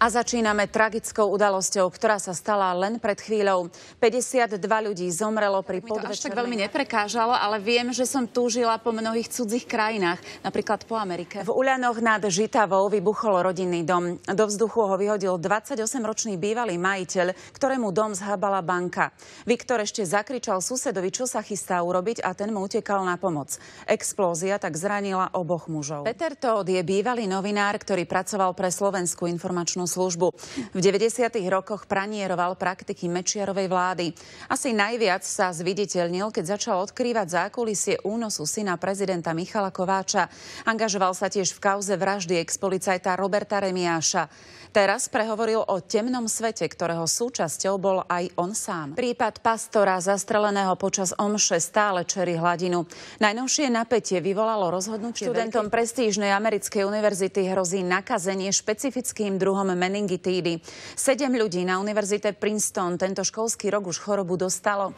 A začíname tragickou udalosťou, ktorá sa stala len pred chvíľou. 52 ľudí zomrelo pri podvečernej... Až tak veľmi neprekážalo, ale viem, že som túžila po mnohých cudzích krajinách, napríklad po Amerike. V Uľanoch nad Žitavou vybuchol rodinný dom. Do vzduchu ho vyhodil 28-ročný bývalý majiteľ, ktorému dom zhábala banka. Viktor ešte zakričal susedovi, čo sa chystá urobiť, a ten mu utekal na pomoc. Explózia tak zranila oboch mužov. Peter Tóth je bývalý novinár, ktorý pracoval pre Slovenskú informačnú službu. V 90. rokoch pranieroval praktiky Mečiarovej vlády. Asi najviac sa zviditeľnil, keď začal odkrývať zákulisie únosu syna prezidenta Michala Kováča. Angažoval sa tiež v kauze vraždy expolicajta Roberta Remiáša. Teraz prehovoril o temnom svete, ktorého súčasťou bol aj on sám. Prípad pastora zastreleného počas omše stále čerí hladinu. Najnovšie napätie vyvolalo rozhodnutie študentom prestížnej americkej univerzity hrozí nakazenie špecifickým druhom meningitídy. 7 ľudí na univerzite Princeton tento školský rok už chorobu dostalo.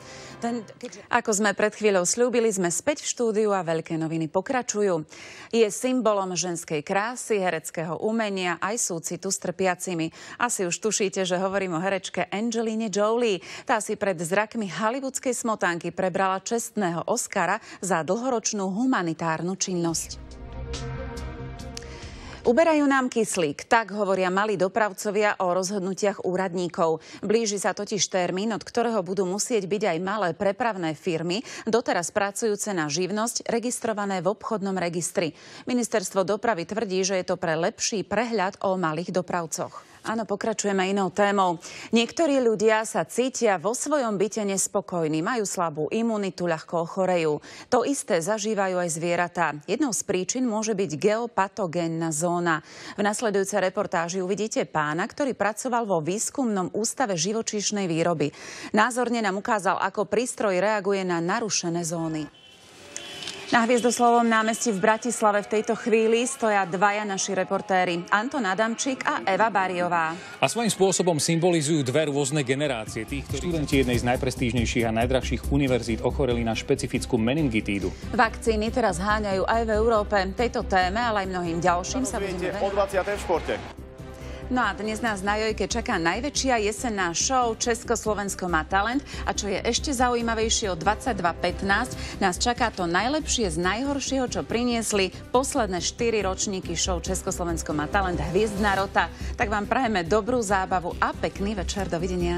Ako sme pred chvíľou sľúbili, sme späť v štúdiu a veľké noviny pokračujú. Je symbolom ženskej krásy, hereckého umenia aj súcitu s trpiacimi. Asi už tušíte, že hovorím o herečke Angeline Jolie. Tá si pred zrakmi hollywoodskej smotánky prebrala čestného Oscara za dlhoročnú humanitárnu činnosť. Uberajú nám kyslík, tak hovoria malí dopravcovia o rozhodnutiach úradníkov. Blíži sa totiž termín, od ktorého budú musieť byť aj malé prepravné firmy, doteraz pracujúce na živnosť, registrované v obchodnom registri. Ministerstvo dopravy tvrdí, že je to pre lepší prehľad o malých dopravcoch. Áno, pokračujeme inou témou. Niektorí ľudia sa cítia vo svojom byte nespokojní, majú slabú imunitu, ľahko ochorejú. To isté zažívajú aj zvieratá. Jednou z príčin môže byť geopatogénna zóna. V nasledujúcej reportáži uvidíte pána, ktorý pracoval vo výskumnom ústave živočíšnej výroby. Názorne nám ukázal, ako prístroj reaguje na narušené zóny. Na Hviezdoslavovom námestí v Bratislave v tejto chvíli stoja dvaja naši reportéri, Anton Adamčík a Eva Bariová. A svojím spôsobom symbolizujú dve rôzne generácie tých, ktorí študenti jednej z najprestížnejších a najdrahších univerzít ochoreli na špecifickú meningitídu. Vakcíny teraz háňajú aj v Európe. Tejto téme, ale aj mnohým ďalším sa budeme o 20. v športe. No a dnes nás na Jojke čaká najväčšia jesenná show Československo má talent. A čo je ešte zaujímavejšie, o 22:15 nás čaká to najlepšie z najhoršieho, čo priniesli posledné 4 ročníky show Československo má talent Hviezdna rota. Tak vám prajeme dobrú zábavu a pekný večer. Dovidenia.